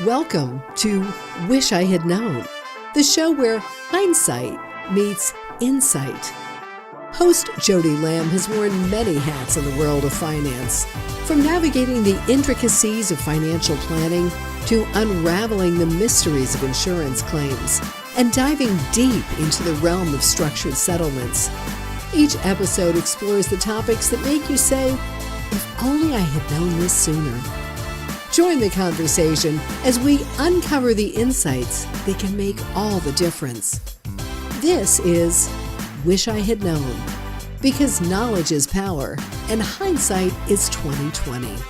Welcome to Wish I Had Known, the show where hindsight meets insight. Host Jodie Lamb has worn many hats in the world of finance, from navigating the intricacies of financial planning to unraveling the mysteries of insurance claims and diving deep into the realm of structured settlements. Each episode explores the topics that make you say, if only I had known this sooner. Join the conversation as we uncover the insights that can make all the difference. This is Wish I Had Known, because knowledge is power and hindsight is 20/20.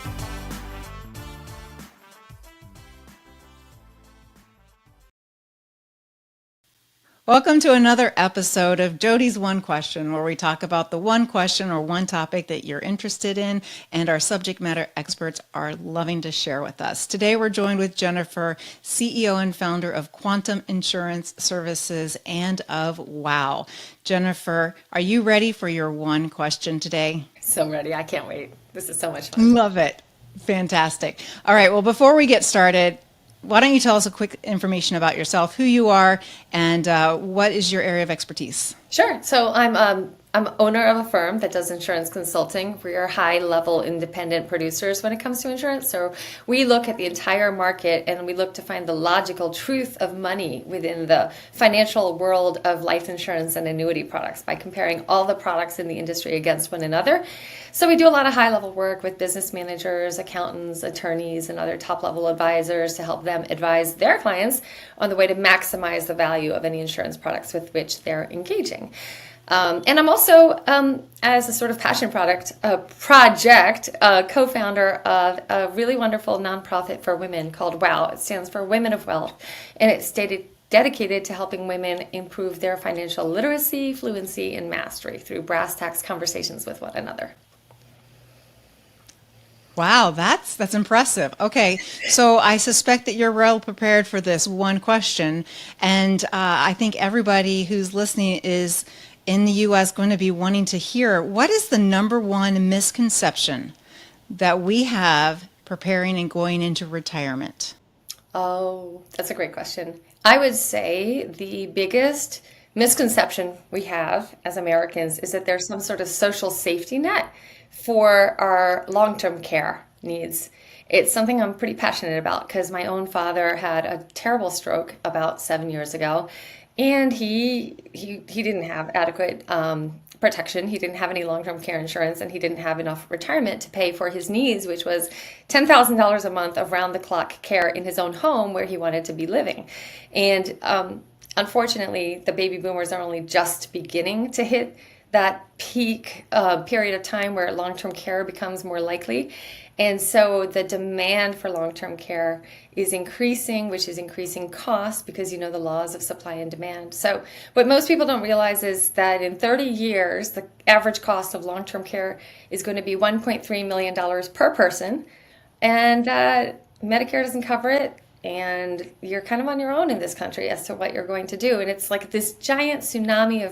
Welcome to another episode of Jodie's One Question, where we talk about the one question or one topic that you're interested in and our subject matter experts are loving to share with us. Today we're joined with Jennifer, CEO and founder of Quantum Insurance Services and of WOW. Jennifer, are you ready for your one question today? So ready. I can't wait. This is so much fun. Love it. Fantastic. All right. Well, before we get started, why don't you tell us a quick information about yourself, who you are, and what is your area of expertise? Sure. So I'm owner of a firm that does insurance consulting. We are high-level independent producers when it comes to insurance. So we look at the entire market and we look to find the logical truth of money within the financial world of life insurance and annuity products by comparing all the products in the industry against one another. So we do a lot of high-level work with business managers, accountants, attorneys, and other top-level advisors to help them advise their clients on the way to maximize the value of any insurance products with which they're engaging. And I'm also, as a sort of passion project, co-founder of a really wonderful nonprofit for women called WOW. It stands for Women of Wealth, and it's dedicated to helping women improve their financial literacy, fluency, and mastery through brass tacks conversations with one another. Wow, that's impressive. Okay, so I suspect that you're well prepared for this one question, and I think everybody who's listening is in the U.S. going to be wanting to hear, what is the number one misconception that we have preparing and going into retirement? Oh, that's a great question. I would say the biggest misconception we have as Americans is that there's some sort of social safety net for our long-term care needs. It's something I'm pretty passionate about because my own father had a terrible stroke about 7 years ago. And he didn't have adequate protection. He didn't have any long-term care insurance, and he didn't have enough retirement to pay for his needs, which was $10,000 a month of round-the-clock care in his own home where he wanted to be living. And unfortunately, the baby boomers are only just beginning to hit that peak period of time where long-term care becomes more likely. And so the demand for long-term care is increasing, which is increasing costs because you know the laws of supply and demand. So what most people don't realize is that in 30 years, the average cost of long-term care is going to be $1.3 million per person. And Medicare doesn't cover it. And you're kind of on your own in this country as to what you're going to do. And it's like this giant tsunami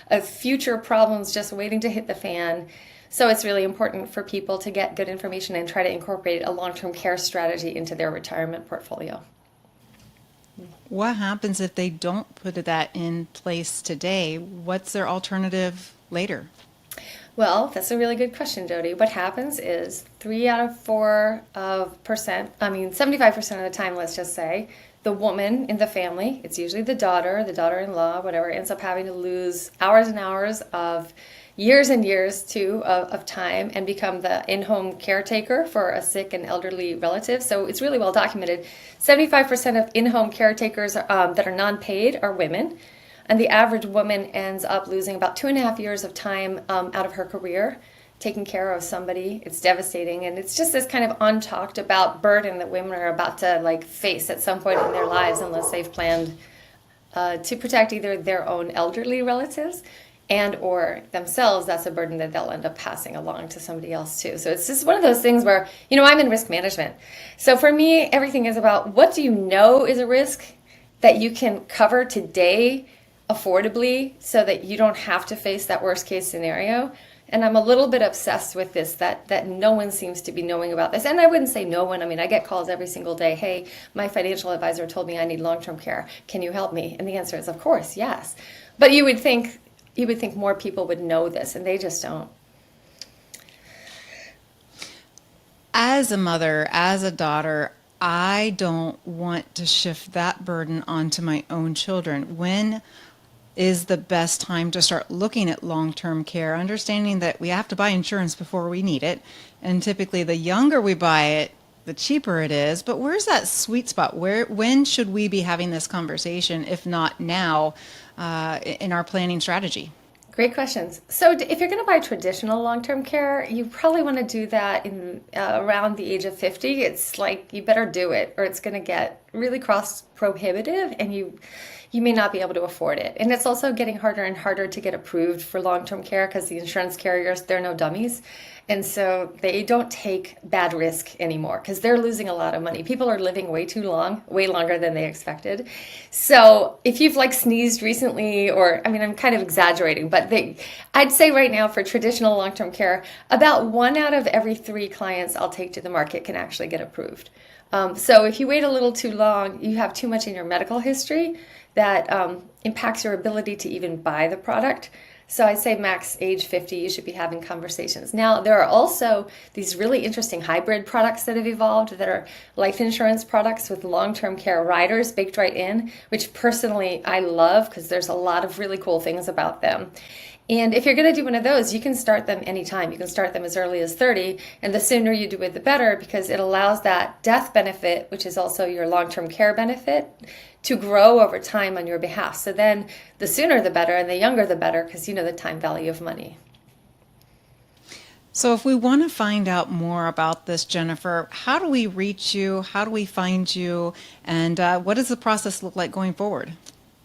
of future problems just waiting to hit the fan. So it's really important for people to get good information and try to incorporate a long-term care strategy into their retirement portfolio. What happens if they don't put that in place today? What's their alternative later? Well, that's a really good question, Jodie. What happens is 3 out of 4 75% of the time, let's just say, the woman in the family, it's usually the daughter-in-law, whatever, ends up having to lose hours and hours of years and years too of time and become the in-home caretaker for a sick and elderly relative. So it's really well documented. 75% of in-home caretakers that are non-paid are women. And the average woman ends up losing about 2.5 years of time out of her career taking care of somebody. It's devastating. And it's just this kind of untalked about burden that women are about to face at some point in their lives unless they've planned to protect either their own elderly relatives and or themselves. That's a burden that they'll end up passing along to somebody else too. So it's just one of those things where, I'm in risk management. So for me, everything is about what do you know is a risk that you can cover today affordably so that you don't have to face that worst case scenario. And I'm a little bit obsessed with this, that no one seems to be knowing about this. And I wouldn't say no one. I mean, I get calls every single day. Hey, my financial advisor told me I need long-term care. Can you help me? And the answer is, of course, yes. But you would think more people would know this, and they just don't. As a mother, as a daughter, I don't want to shift that burden onto my own children. When is the best time to start looking at long-term care, understanding that we have to buy insurance before we need it, and typically the younger we buy it, the cheaper it is. But where's that sweet spot? When should we be having this conversation, if not now, in our planning strategy? Great questions. So if you're going to buy traditional long-term care, you probably want to do that in around the age of 50. It's like you better do it, or it's going to get really cost prohibitive, and you may not be able to afford it. And it's also getting harder and harder to get approved for long-term care because the insurance carriers, they're no dummies. And so they don't take bad risk anymore because they're losing a lot of money. People are living way too long, way longer than they expected. So if you've like sneezed recently, or I mean, I'm kind of exaggerating, but I'd say right now for traditional long-term care, about 1 out of every 3 clients I'll take to the market can actually get approved. So if you wait a little too long, you have too much in your medical history that impacts your ability to even buy the product. So I say max age 50, you should be having conversations. Now, there are also these really interesting hybrid products that have evolved that are life insurance products with long-term care riders baked right in, which personally I love because there's a lot of really cool things about them. And if you're going to do one of those, you can start them anytime. You can start them as early as 30, and the sooner you do it, the better, because it allows that death benefit, which is also your long-term care benefit, to grow over time on your behalf. So then the sooner the better, and the younger the better, because you know the time value of money. So if we want to find out more about this, Jennifer, how do we reach you? How do we find you? And what does the process look like going forward?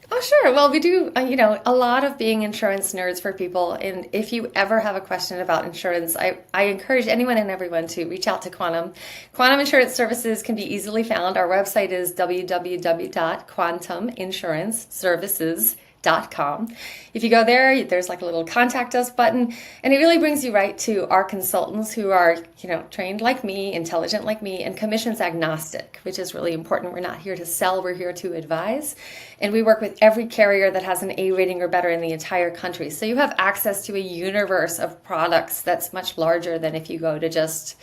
Oh, sure. Well, we do, a lot of being insurance nerds for people. And if you ever have a question about insurance, I encourage anyone and everyone to reach out to Quantum. Quantum Insurance Services can be easily found. Our website is www.quantuminsuranceservices.com. If you go there, there's like a little contact us button, and it really brings you right to our consultants who are, trained like me, intelligent like me, and commissions agnostic, which is really important. We're not here to sell, we're here to advise. And we work with every carrier that has an A rating or better in the entire country. So you have access to a universe of products that's much larger than if you go to just,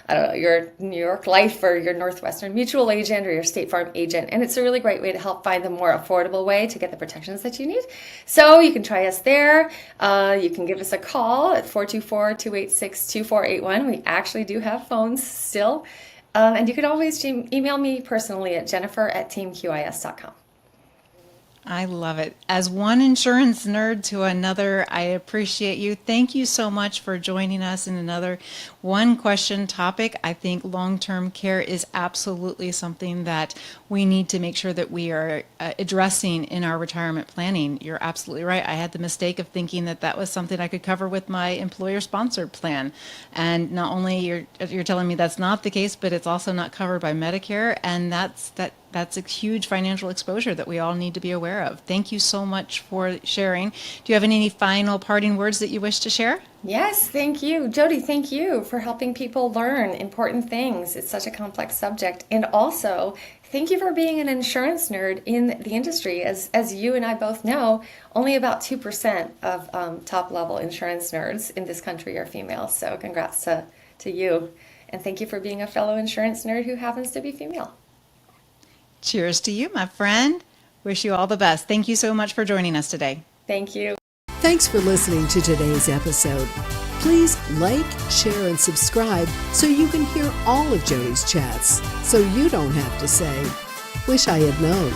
I don't know, your New York Life or your Northwestern Mutual agent or your State Farm agent. And it's a really great way to help find the more affordable way to get the protections that you need. So you can try us there. You can give us a call at 424-286-2481. We actually do have phones still. And you can always email me personally at jennifer@teamqis.com. I love it. As one insurance nerd to another, I appreciate you. Thank you so much for joining us in another one question topic. I think long-term care is absolutely something that we need to make sure that we are addressing in our retirement planning. You're absolutely right. I had the mistake of thinking that that was something I could cover with my employer-sponsored plan. And not only you're telling me that's not the case, but it's also not covered by Medicare, and that's a huge financial exposure that we all need to be aware of. Thank you so much for sharing. Do you have any final parting words that you wish to share? Yes, thank you. Jodie, thank you for helping people learn important things. It's such a complex subject. And also, thank you for being an insurance nerd in the industry. As you and I both know, only about 2% of top-level insurance nerds in this country are female. So congrats to you. And thank you for being a fellow insurance nerd who happens to be female. Cheers to you, my friend. Wish you all the best. Thank you so much for joining us today. Thank you. Thanks for listening to today's episode. Please like, share, and subscribe so you can hear all of Jodie's chats, so you don't have to say, "Wish I had known."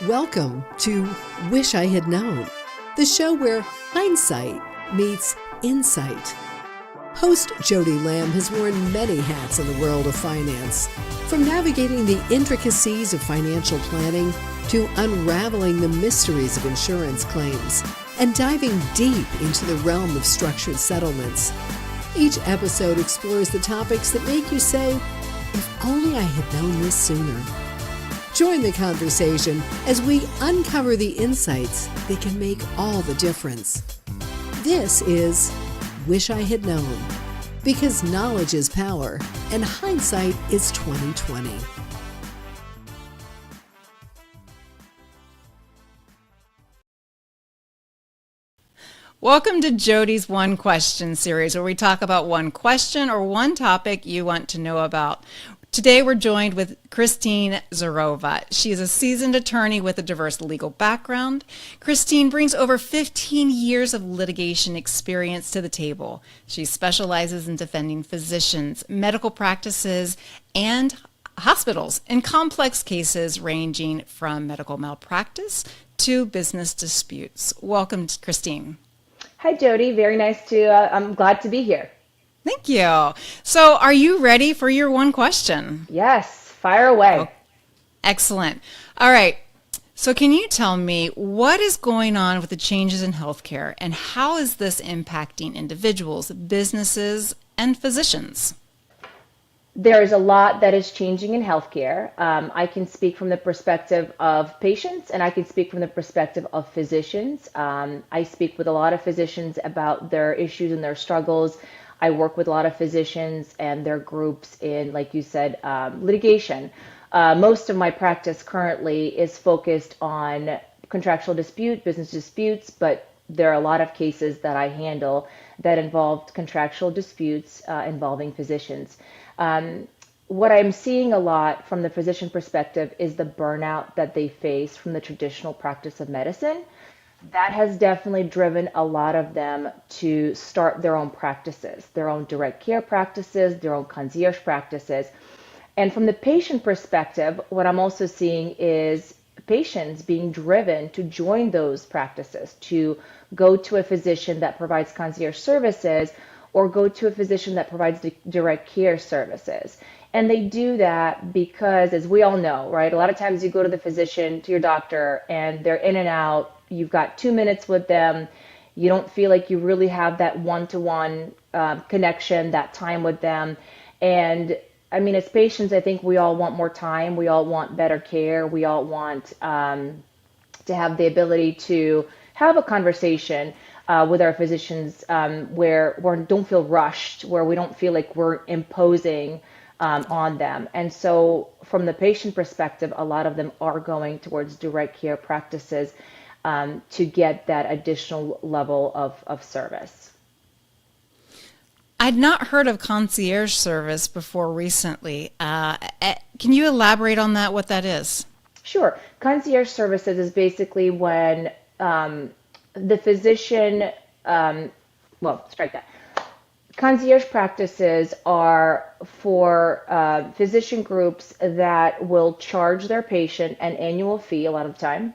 Welcome to Wish I Had Known, the show where hindsight meets insight. Host Jodie Lamb has worn many hats in the world of finance, from navigating the intricacies of financial planning to unraveling the mysteries of insurance claims and diving deep into the realm of structured settlements. Each episode explores the topics that make you say, if only I had known this sooner. Join the conversation as we uncover the insights that can make all the difference. This is Wish I Had Known, because knowledge is power and hindsight is 20/20. Welcome to Jodie's One Question series, where we talk about one question or one topic you want to know about. Today, we're joined with Christine Zharova. She is a seasoned attorney with a diverse legal background. Christine brings over 15 years of litigation experience to the table. She specializes in defending physicians, medical practices, and hospitals in complex cases ranging from medical malpractice to business disputes. Welcome, Christine. Hi, Jodie. Very nice to, I'm glad to be here. Thank you. So are you ready for your one question? Yes, fire away. Oh, excellent. All right. So can you tell me what is going on with the changes in healthcare and how is this impacting individuals, businesses, and physicians? There is a lot that is changing in healthcare. I can speak from the perspective of patients and I can speak from the perspective of physicians. I speak with a lot of physicians about their issues and their struggles. I work with a lot of physicians and their groups in, like you said, litigation. Most of my practice currently is focused on contractual dispute, business disputes, but there are a lot of cases that I handle that involved contractual disputes involving physicians. What I'm seeing a lot from the physician perspective is the burnout that they face from the traditional practice of medicine. That has definitely driven a lot of them to start their own practices, their own direct care practices, their own concierge practices. And from the patient perspective, what I'm also seeing is patients being driven to join those practices, to go to a physician that provides concierge services or go to a physician that provides direct care services. And they do that because, as we all know, right, a lot of times you go to the physician, to your doctor, and they're in and out. You've got 2 minutes with them. You don't feel like you really have that one-to-one connection, that time with them. And I mean, as patients, I think we all want more time. We all want better care. We all want to have the ability to have a conversation with our physicians where we don't feel rushed, where we don't feel like we're imposing on them. And so from the patient perspective, a lot of them are going towards direct care practices to get that additional level of service. I'd not heard of concierge service before recently. Can you elaborate on that, what that is? Sure. Concierge services is basically when the physician, strike that. Concierge practices are for physician groups that will charge their patient an annual fee a lot of the time.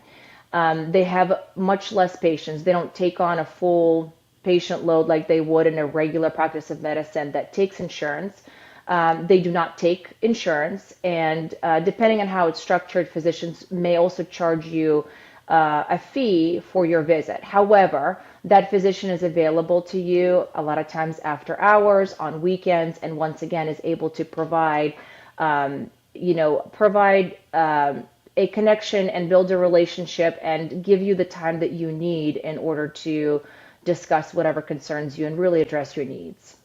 They have much less patients. They don't take on a full patient load like they would in a regular practice of medicine that takes insurance. They do not take insurance, and depending on how it's structured, physicians may also charge you a fee for your visit. However, that physician is available to you a lot of times after hours, on weekends, and once again is able to provide a connection and build a relationship and give you the time that you need in order to discuss whatever concerns you and really address your needs.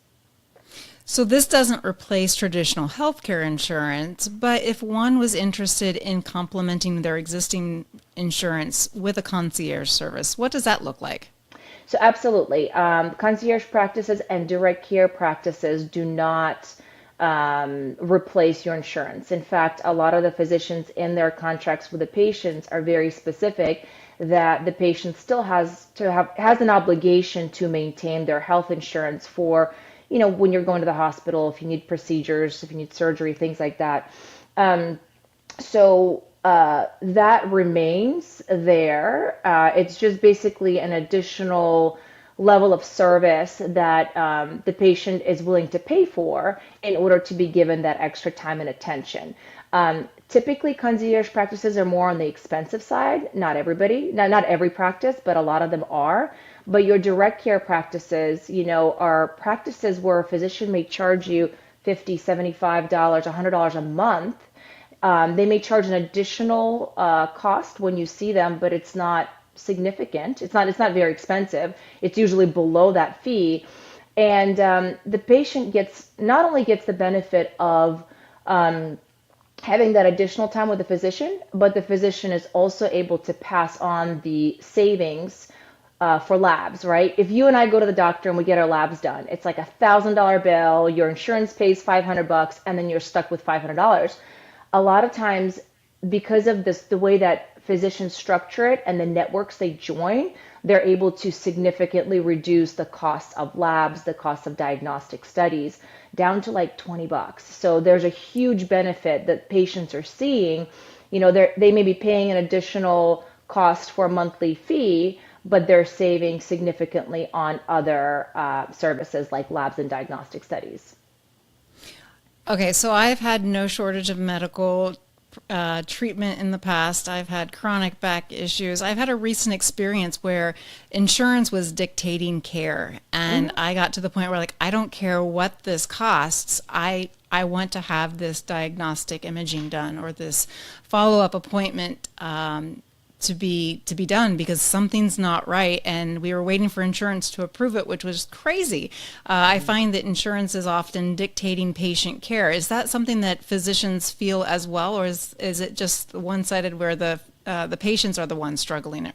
So this doesn't replace traditional healthcare insurance, but if one was interested in complementing their existing insurance with a concierge service, what does that look like? So absolutely. Concierge practices and direct care practices do not replace your insurance. In fact, a lot of the physicians in their contracts with the patients are very specific that the patient still has an obligation to maintain their health insurance for, when you're going to the hospital, if you need procedures, if you need surgery, things like that. So that remains there. It's just basically an additional level of service that the patient is willing to pay for in order to be given that extra time and attention. Typically, concierge practices are more on the expensive side. Not everybody, not every practice, but a lot of them are. But your direct care practices, are practices where a physician may charge you $50, $75, $100 a month. They may charge an additional cost when you see them, but it's not significant. It's not very expensive. It's usually below that fee. And the patient not only gets the benefit of having that additional time with the physician, but the physician is also able to pass on the savings for labs, right? If you and I go to the doctor and we get our labs done, it's like $1,000 bill, your insurance pays $500, and then you're stuck with $500. A lot of times, because of the way that physicians structure it and the networks they join, they're able to significantly reduce the cost of labs, the cost of diagnostic studies, down to like $20. So there's a huge benefit that patients are seeing. They may be paying an additional cost for a monthly fee, but they're saving significantly on other services like labs and diagnostic studies. Okay, so I've had no shortage of medical treatment in the past. I've had chronic back issues. I've had a recent experience where insurance was dictating care, and I got to the point where I don't care what this costs. I want to have this diagnostic imaging done or this follow-up appointment to be done because something's not right, and we were waiting for insurance to approve it, which was crazy. I find that insurance is often dictating patient care. Is that something that physicians feel as well, or is it just one-sided where the patients are the ones struggling?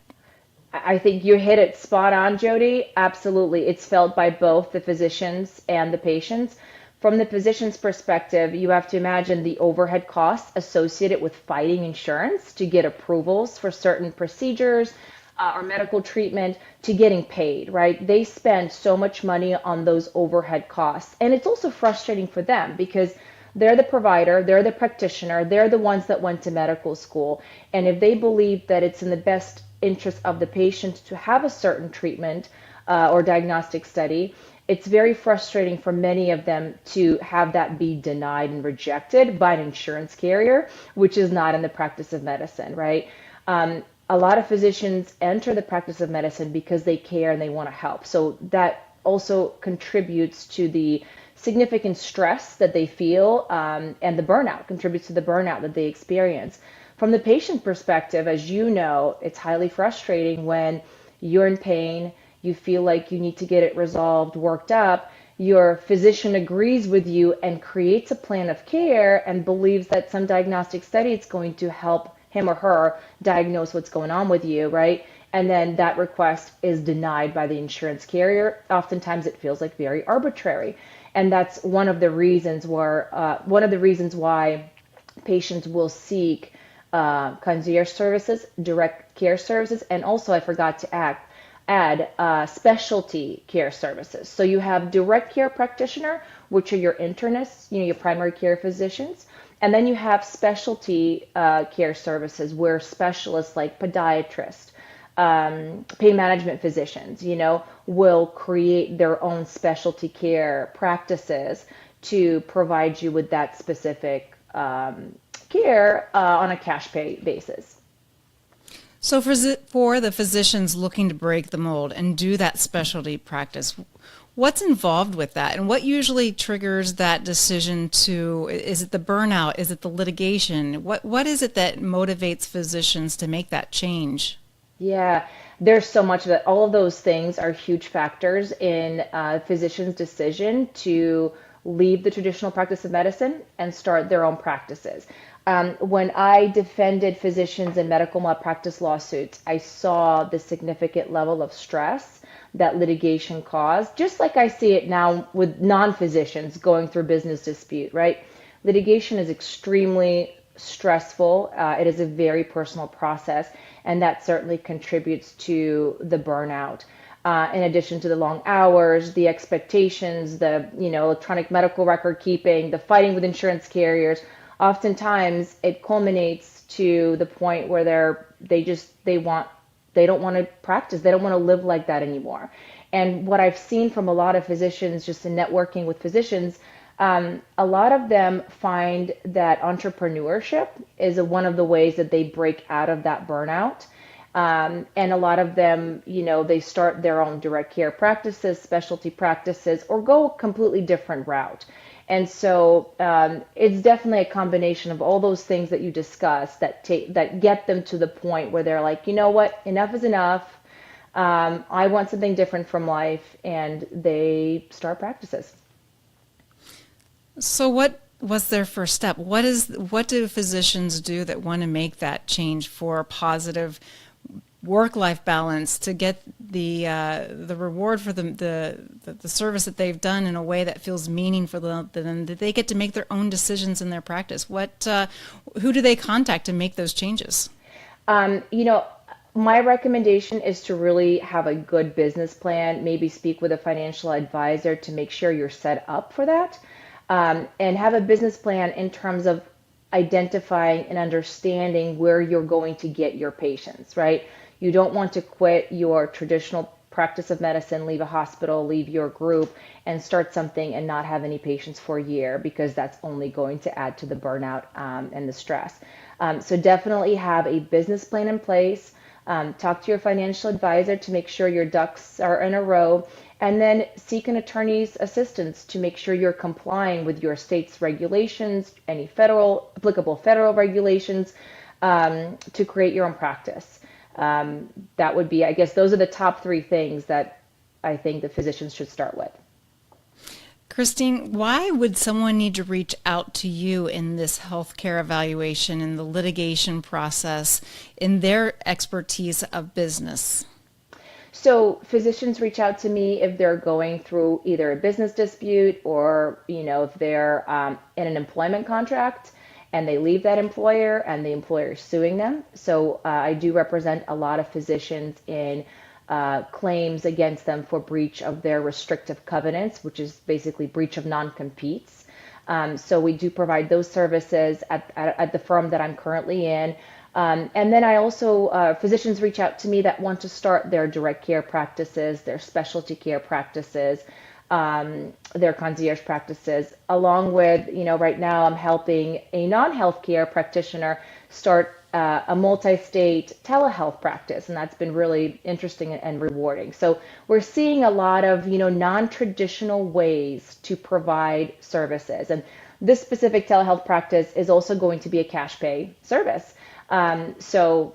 I think you hit it spot on, Jodie. Absolutely. It's felt by both the physicians and the patients. From the physician's perspective, you have to imagine the overhead costs associated with fighting insurance to get approvals for certain procedures or medical treatment to getting paid, right? They spend so much money on those overhead costs. And it's also frustrating for them because they're the provider, they're the practitioner, they're the ones that went to medical school. And if they believe that it's in the best interest of the patient to have a certain treatment or diagnostic study, it's very frustrating for many of them to have that be denied and rejected by an insurance carrier, which is not in the practice of medicine, right? A lot of physicians enter the practice of medicine because they care and they want to help. So that also contributes to the significant stress that they feel, and the burnout contributes to the burnout that they experience. From the patient perspective, as you know, it's highly frustrating when you're in pain, you feel like you need to get it resolved, worked up, your physician agrees with you and creates a plan of care and believes that some diagnostic study is going to help him or her diagnose what's going on with you, right? And then that request is denied by the insurance carrier. Oftentimes it feels like very arbitrary. And that's one of the reasons why patients will seek concierge services, direct care services, and also I forgot to add specialty care services. So you have direct care practitioner, which are your internists, your primary care physicians, and then you have specialty care services where specialists like podiatrists, pain management physicians, will create their own specialty care practices to provide you with that specific care on a cash pay basis. So for the physicians looking to break the mold and do that specialty practice, what's involved with that? And what usually triggers that decision is it the burnout? Is it the litigation? What is it that motivates physicians to make that change? Yeah, there's so much of it. All of those things are huge factors in physicians' decision to leave the traditional practice of medicine and start their own practices. When I defended physicians in medical malpractice lawsuits, I saw the significant level of stress that litigation caused, just like I see it now with non-physicians going through business dispute, right? Litigation is extremely stressful. It is a very personal process, and that certainly contributes to the burnout. In addition to the long hours, the expectations, the electronic medical record keeping, the fighting with insurance carriers, oftentimes it culminates to the point where they don't want to practice. They don't want to live like that anymore. And what I've seen from a lot of physicians, just in networking with physicians, a lot of them find that entrepreneurship is one of the ways that they break out of that burnout. And a lot of them, they start their own direct care practices, specialty practices, or go a completely different route. And so it's definitely a combination of all those things that you discussed that get them to the point where they're like, you know what, enough is enough. I want something different from life, and they start practices. So what was their first step? What do physicians do that want to make that change for a positive work-life balance, to get the reward for the service that they've done in a way that feels meaningful to them, that they get to make their own decisions in their practice? Who do they contact to make those changes? My recommendation is to really have a good business plan, maybe speak with a financial advisor to make sure you're set up for that, and have a business plan in terms of identifying and understanding where you're going to get your patients, right? You don't want to quit your traditional practice of medicine, leave a hospital, leave your group, and start something and not have any patients for a year, because that's only going to add to the burnout and the stress. So definitely have a business plan in place. Talk to your financial advisor to make sure your ducks are in a row, and then seek an attorney's assistance to make sure you're complying with your state's regulations, any applicable federal regulations, to create your own practice. That would be, I guess, those are the top three things that I think the physicians should start with. Christine, why would someone need to reach out to you in this healthcare evaluation, in the litigation process, in their expertise of business? So physicians reach out to me if they're going through either a business dispute, or, if they're in an employment contract and they leave that employer and the employer is suing them. So I do represent a lot of physicians in claims against them for breach of their restrictive covenants, which is basically breach of non-competes. So we do provide those services at the firm that I'm currently in. And then I also, physicians reach out to me that want to start their direct care practices, their specialty care practices, their concierge practices, along with, right now I'm helping a non-healthcare practitioner start a multi-state telehealth practice, and that's been really interesting and rewarding. So we're seeing a lot of, non-traditional ways to provide services. And this specific telehealth practice is also going to be a cash pay service. So,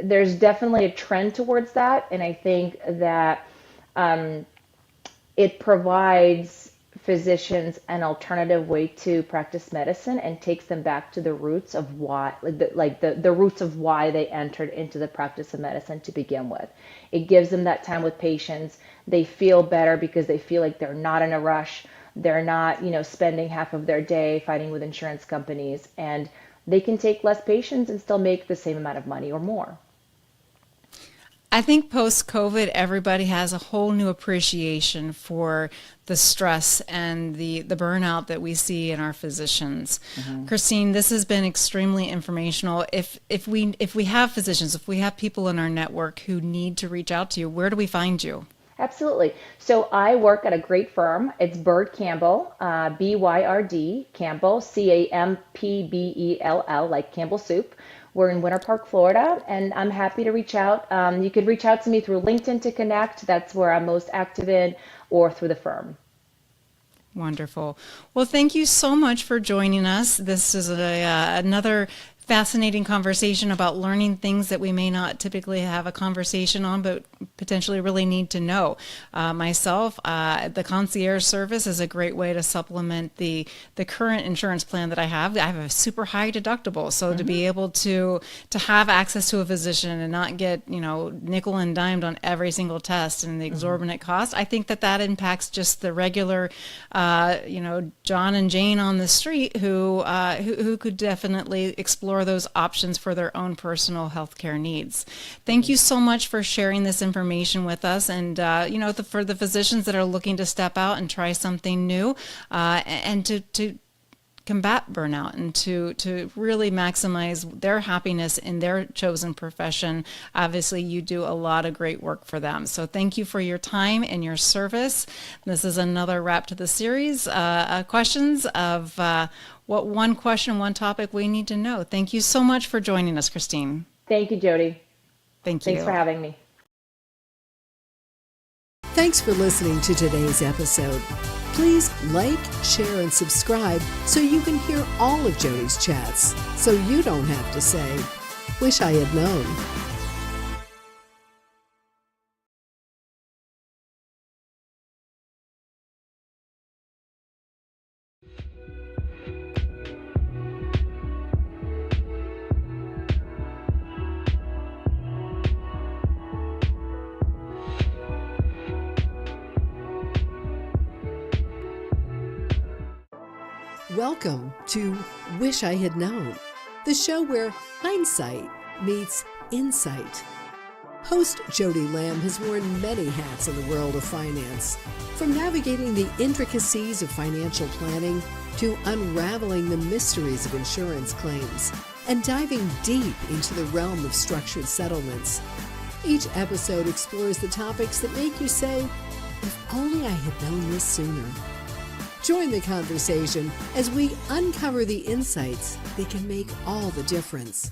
there's definitely a trend towards that. And I think that it provides physicians an alternative way to practice medicine and takes them back to the roots of why, the roots of why they entered into the practice of medicine to begin with. It gives them that time with patients. They feel better because they feel like they're not in a rush. They're not, spending half of their day fighting with insurance companies, and they can take less patients and still make the same amount of money or more. I think post-COVID, everybody has a whole new appreciation for the stress and the burnout that we see in our physicians. Mm-hmm. Christine, this has been extremely informational. If we have physicians, if we have people in our network who need to reach out to you, where do we find you? Absolutely. So I work at a great firm. It's Byrd Campbell, B-Y-R-D, Campbell, C-A-M-P-B-E-L-L, like Campbell Soup. We're in Winter Park, Florida, and I'm happy to reach out. You could reach out to me through LinkedIn to connect. That's where I'm most active in, or through the firm. Wonderful. Well, thank you so much for joining us. This is another fascinating conversation about learning things that we may not typically have a conversation on, but potentially really need to know. Myself, the concierge service is a great way to supplement the current insurance plan that I have. I have a super high deductible, so to be able to have access to a physician and not get nickel and dimed on every single test and the exorbitant cost, I think that impacts just the regular John and Jane on the street who could definitely explore those options for their own personal healthcare needs. Thank you so much for sharing this information with us, and for the physicians that are looking to step out and try something new, and to combat burnout and to really maximize their happiness in their chosen profession. Obviously, you do a lot of great work for them. So thank you for your time and your service. This is another wrap to the series, questions of what one question, one topic we need to know. Thank you so much for joining us, Christine. Thank you, Jodie. Thank you. Thanks for having me. Thanks for listening to today's episode. Please like, share, and subscribe so you can hear all of Jodie's chats, so you don't have to say, "Wish I had known." Welcome to Wish I Had Known, the show where hindsight meets insight. Host Jodie Lamb has worn many hats in the world of finance, from navigating the intricacies of financial planning to unraveling the mysteries of insurance claims and diving deep into the realm of structured settlements. Each episode explores the topics that make you say, "If only I had known this sooner." Join the conversation as we uncover the insights that can make all the difference.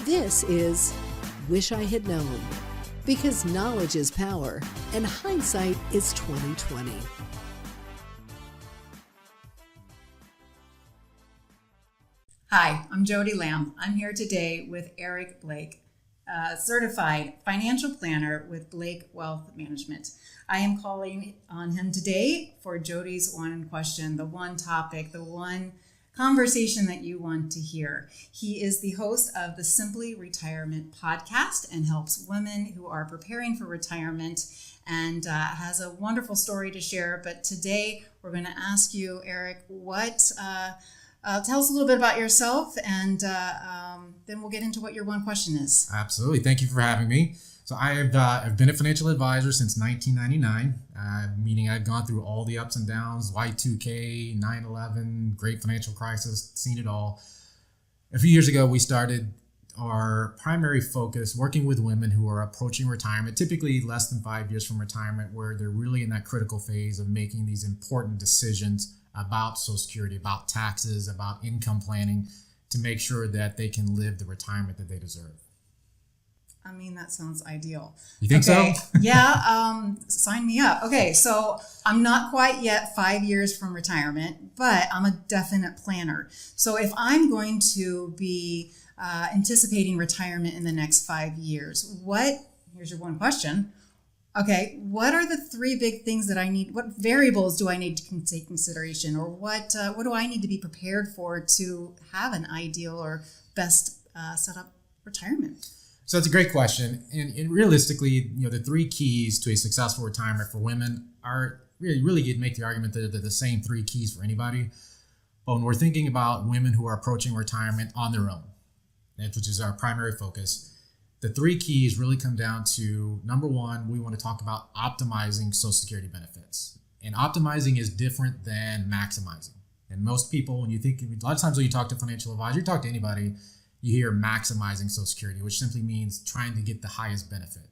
This is Wish I Had Known, because knowledge is power and hindsight is 20/20. Hi, I'm Jodie Lamb. I'm here today with Eric Blake, a certified financial planner with Blake Wealth Management. I am calling on him today for Jodie's one question, the one topic, the one conversation that you want to hear. He is the host of the Simply Retirement podcast and helps women who are preparing for retirement, and has a wonderful story to share. But today we're going to ask you, Eric, tell us a little bit about yourself, and then we'll get into what your one question is. Absolutely. Thank you for having me. So I've been a financial advisor since 1999, meaning I've gone through all the ups and downs, Y2K, 9/11, great financial crisis, seen it all. A few years ago, we started our primary focus working with women who are approaching retirement, typically less than 5 years from retirement, where they're really in that critical phase of making these important decisions about Social Security, about taxes, about income planning, to make sure that they can live the retirement that they deserve. I mean, that sounds ideal. You think so? Yeah, sign me up. Okay, so I'm not quite yet 5 years from retirement, but I'm a definite planner. So if I'm going to be anticipating retirement in the next 5 years, here's your one question. Okay, what are the three big things that I need? What variables do I need to take consideration, or what do I need to be prepared for to have an ideal or best set up retirement? So that's a great question. And realistically, the three keys to a successful retirement for women are really you'd make the argument that they're the same three keys for anybody. But when we're thinking about women who are approaching retirement on their own, which is our primary focus, the three keys really come down to, number one, we want to talk about optimizing Social Security benefits. And optimizing is different than maximizing. And most people, a lot of times when you talk to a financial advisor, you talk to anybody, you hear maximizing Social Security, which simply means trying to get the highest benefit.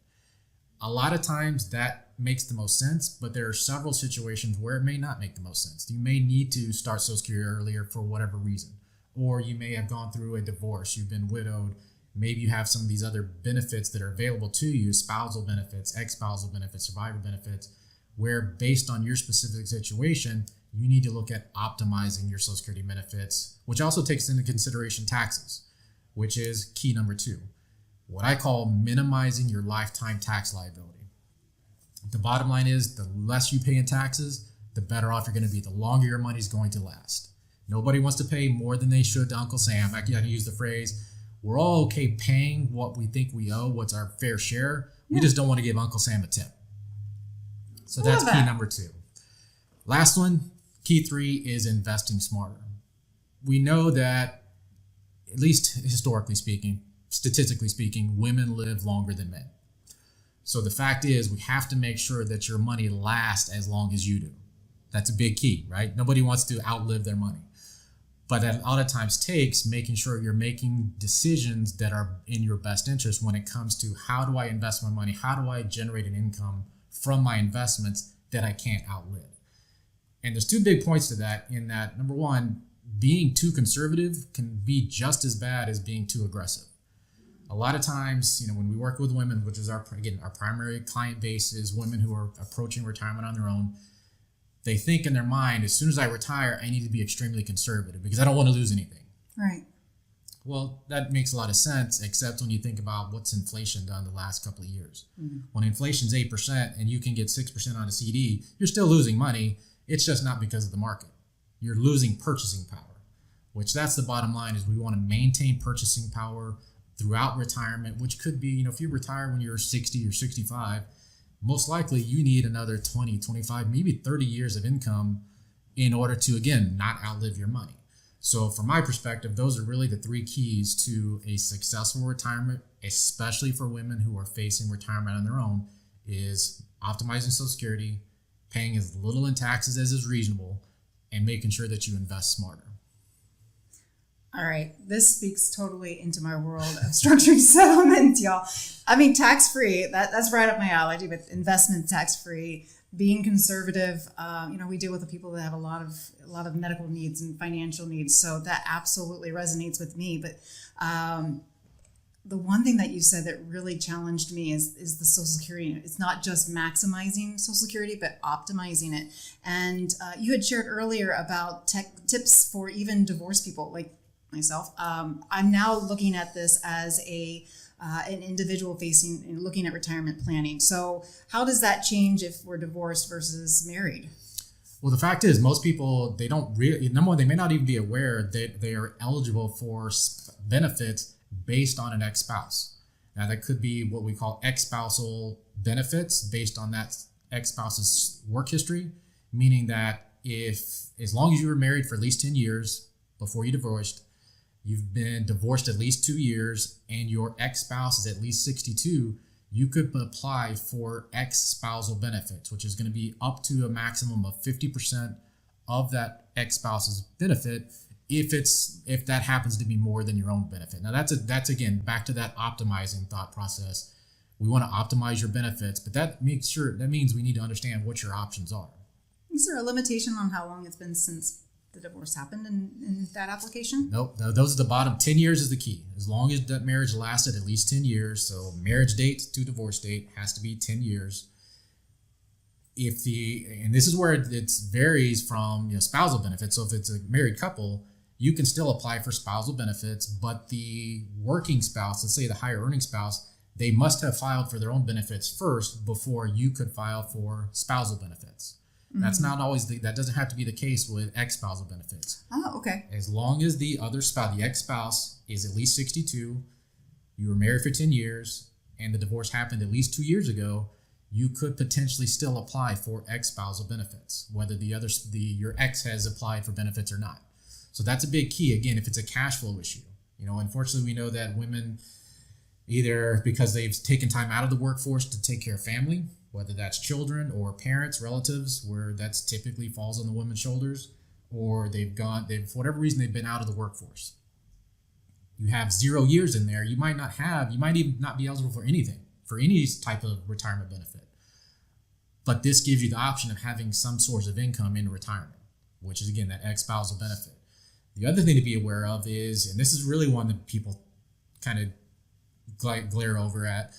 A lot of times that makes the most sense, but there are several situations where it may not make the most sense. You may need to start Social Security earlier for whatever reason, or you may have gone through a divorce, you've been widowed, maybe you have some of these other benefits that are available to you, spousal benefits, ex-spousal benefits, survivor benefits, where based on your specific situation, you need to look at optimizing your Social Security benefits, which also takes into consideration taxes, which is key number two, what I call minimizing your lifetime tax liability. The bottom line is the less you pay in taxes, the better off you're going to be, the longer your money is going to last. Nobody wants to pay more than they should to Uncle Sam. I can use the phrase, we're all okay paying what we think we owe, what's our fair share. We just don't want to give Uncle Sam a tip. So that's key number two. Last one, key three, is investing smarter. We know that, at least historically speaking, statistically speaking, women live longer than men. So the fact is, we have to make sure that your money lasts as long as you do. That's a big key, right? Nobody wants to outlive their money. But that a lot of times takes making sure you're making decisions that are in your best interest when it comes to how do I invest my money? How do I generate an income from my investments that I can't outlive? And there's two big points to that, in that, number one, being too conservative can be just as bad as being too aggressive. A lot of times, when we work with women, which is our primary client base is women who are approaching retirement on their own, they think in their mind, as soon as I retire, I need to be extremely conservative because I don't want to lose anything. Right. Well, that makes a lot of sense, except when you think about what's inflation done the last couple of years. Mm-hmm. When inflation's 8% and you can get 6% on a CD, you're still losing money. It's just not because of the market. You're losing purchasing power, which that's the bottom line, is we want to maintain purchasing power throughout retirement, which could be, if you retire when you're 60 or 65, most likely you need another 20, 25, maybe 30 years of income in order to, again, not outlive your money. So from my perspective, those are really the three keys to a successful retirement, especially for women who are facing retirement on their own, is optimizing Social Security, paying as little in taxes as is reasonable, and making sure that you invest smarter. All right, this speaks totally into my world of structured settlement, y'all. I mean, tax-free, that's right up my alley, with investment tax-free, being conservative. We deal with the people that have a lot of medical needs and financial needs, so that absolutely resonates with me. But the one thing that you said that really challenged me is the Social Security. It's not just maximizing Social Security, but optimizing it. And you had shared earlier about tips for even divorced people, like myself. I'm now looking at this as an individual facing and looking at retirement planning. So how does that change if we're divorced versus married? Well, the fact is, most people, they don't really, number one, they may not even be aware that they are eligible for benefits based on an ex-spouse. Now, that could be what we call ex-spousal benefits based on that ex-spouse's work history, meaning that as long as you were married for at least 10 years before you divorced, you've been divorced at least 2 years, and your ex-spouse is at least 62, you could apply for ex-spousal benefits, which is going to be up to a maximum of 50% of that ex-spouse's benefit if that happens to be more than your own benefit. Now, that's again, back to that optimizing thought process. We want to optimize your benefits, but that means we need to understand what your options are. Is there a limitation on how long it's been since the divorce happened in that application? Nope. Those are the bottom. 10 years is the key. As long as that marriage lasted at least 10 years. So marriage date to divorce date has to be 10 years. And this is where it varies from spousal benefits. So if it's a married couple, you can still apply for spousal benefits, but the working spouse, let's say the higher earning spouse, they must have filed for their own benefits first before you could file for spousal benefits. Mm-hmm. That's not always that doesn't have to be the case with ex-spousal benefits. Oh, okay. As long as the other spouse, the ex-spouse, is at least 62, you were married for 10 years, and the divorce happened at least 2 years ago, you could potentially still apply for ex-spousal benefits, whether your ex has applied for benefits or not. So that's a big key. Again, if it's a cash flow issue, unfortunately, we know that women, either because they've taken time out of the workforce to take care of family, whether that's children or parents, relatives, where that's typically falls on the woman's shoulders, or they've for whatever reason, they've been out of the workforce. You have 0 years in there. You might even not be eligible for anything, for any type of retirement benefit. But this gives you the option of having some source of income in retirement, which is, again, that ex-spousal benefit. The other thing to be aware of is, and this is really one that people kind of glare over at,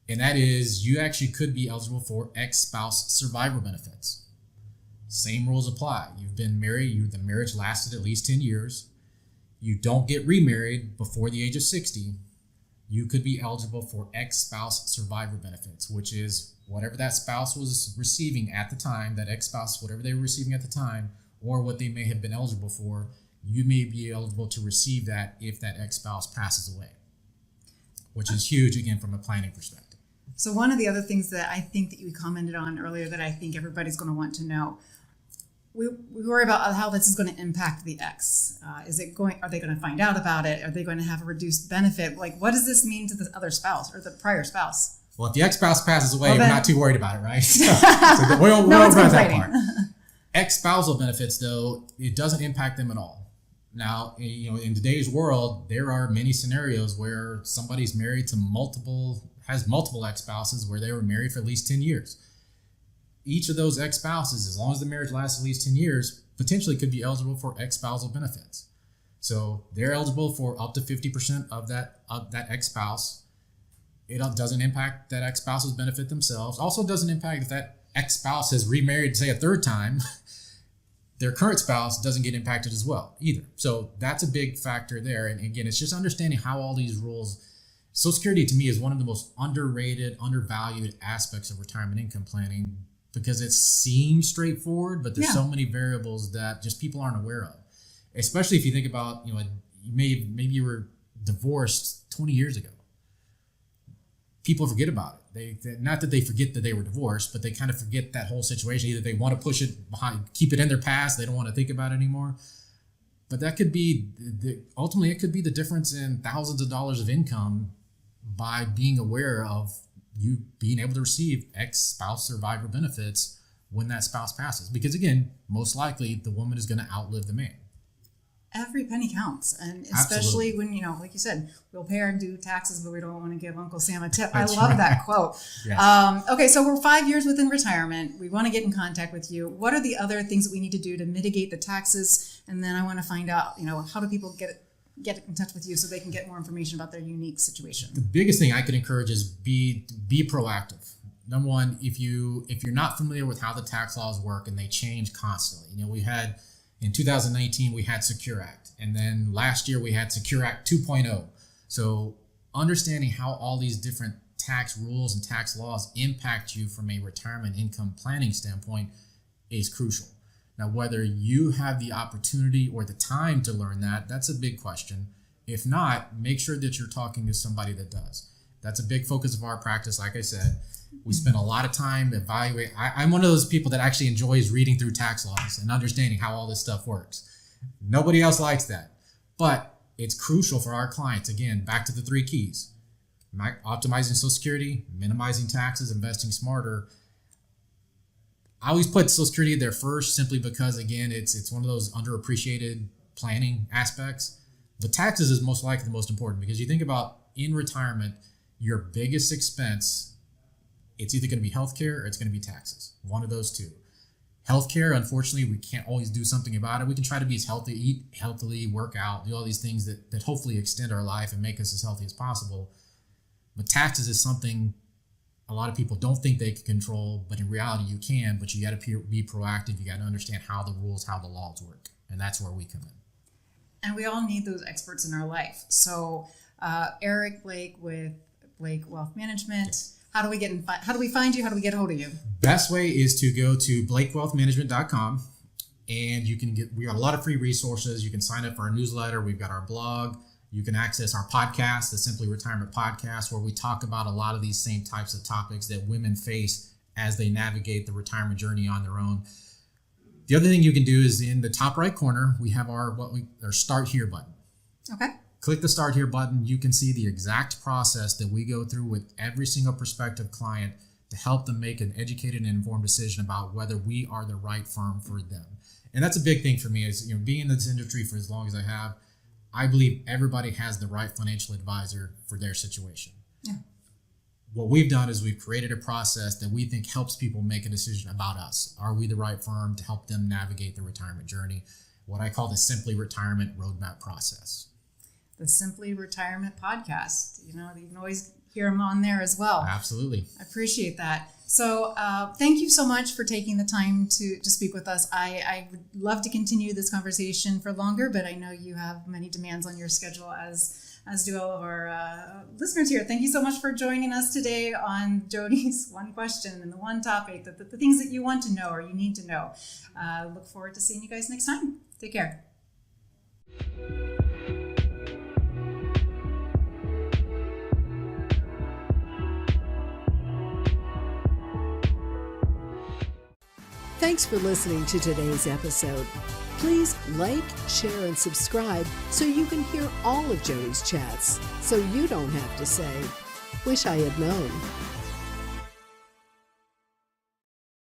and that is you actually could be eligible for ex-spouse survivor benefits. Same rules apply. You've been married, the marriage lasted at least 10 years. You don't get remarried before the age of 60. You could be eligible for ex-spouse survivor benefits, which is whatever that spouse was receiving at the time, that ex-spouse, whatever they were receiving at the time, or what they may have been eligible for, you may be eligible to receive that if that ex-spouse passes away, which is huge, again, from a planning perspective. So one of the other things that I think that you commented on earlier that I think everybody's going to want to know, we worry about how this is going to impact the ex. Are they going to find out about it? Are they going to have a reduced benefit? Like, what does this mean to the other spouse or the prior spouse? Well, if the ex-spouse passes away, we're not too worried about it, right? So we don't no worry one's about that complaining. part. Ex-spousal benefits, though, it doesn't impact them at all. Now, in today's world, there are many scenarios where somebody's married to has multiple ex-spouses where they were married for at least 10 years. Each of those ex-spouses, as long as the marriage lasts at least 10 years, potentially could be eligible for ex-spousal benefits. So they're eligible for up to 50% of that ex-spouse. It doesn't impact that ex-spouse's benefit themselves. Also doesn't impact if that ex-spouse has remarried, say, a third time. Their current spouse doesn't get impacted as well either. So that's a big factor there. And again, it's just understanding how all these rules. Social Security to me is one of the most underrated, undervalued aspects of retirement income planning because it seems straightforward, but there's so many variables that just people aren't aware of. Especially if you think about, maybe you were divorced 20 years ago. People forget about it. They not that they forget that they were divorced, but they kind of forget that whole situation. Either they want to push it behind, keep it in their past. They don't want to think about it anymore. But that could be, ultimately, it could be the difference in thousands of dollars of income by being aware of you being able to receive ex-spouse survivor benefits when that spouse passes. Because again, most likely the woman is going to outlive the man. Every penny counts. And especially when, like you said, we'll pay our due taxes, but we don't want to give Uncle Sam a tip. That's I love that quote. Yes. Okay, so we're 5 years within retirement. We want to get in contact with you. What are the other things that we need to do to mitigate the taxes? And then I want to find out, how do people get in touch with you so they can get more information about their unique situation? The biggest thing I could encourage is be proactive. Number one, if you're not familiar with how the tax laws work and they change constantly, we had in 2019 we had Secure Act, and then last year we had Secure Act 2.0. So understanding how all these different tax rules and tax laws impact you from a retirement income planning standpoint is crucial. Now, whether you have the opportunity or the time to learn that's a big question. If not, make sure that you're talking to somebody that does. That's a big focus of our practice. Like I said, we spend a lot of time evaluating. I'm one of those people that actually enjoys reading through tax laws and understanding how all this stuff works. Nobody else likes that. But it's crucial for our clients. Again, back to the 3 keys. Optimizing Social Security, minimizing taxes, investing smarter. I always put Social Security there first simply because, again, it's one of those underappreciated planning aspects. The taxes is most likely the most important because you think about in retirement, your biggest expense, it's either going to be healthcare or it's going to be taxes. One of those two. Healthcare, unfortunately, we can't always do something about it. We can try to be as healthy, eat healthily, work out, do all these things that hopefully extend our life and make us as healthy as possible. But taxes is something a lot of people don't think they can control, but in reality you can, but you got to be proactive. You got to understand how the rules, how the laws work. And that's where we come in. And we all need those experts in our life. So Eric Blake with Blake Wealth Management. Yes. How do we find you? How do we get a hold of you? Best way is to go to blakewealthmanagement.com, and we got a lot of free resources. You can sign up for our newsletter. We've got our blog. You can access our podcast, the Simply Retirement Podcast, where we talk about a lot of these same types of topics that women face as they navigate the retirement journey on their own. The other thing you can do is in the top right corner, we have our Start Here button. Okay. Click the Start Here button. You can see the exact process that we go through with every single prospective client to help them make an educated and informed decision about whether we are the right firm for them. And that's a big thing for me is, being in this industry for as long as I have, I believe everybody has the right financial advisor for their situation. Yeah. What we've done is we've created a process that we think helps people make a decision about us. Are we the right firm to help them navigate the retirement journey? What I call the Simply Retirement Roadmap process. The Simply Retirement Podcast. You can always hear them on there as well. Absolutely. I appreciate that. So thank you so much for taking the time to speak with us. I would love to continue this conversation for longer, but I know you have many demands on your schedule, as do all of our listeners here. Thank you so much for joining us today on Jodie's One Question and the One Topic, the things that you want to know or you need to know. Look forward to seeing you guys next time. Take care. Thanks for listening to today's episode. Please like, share, and subscribe so you can hear all of Jodie's chats, so you don't have to say, "Wish I had known."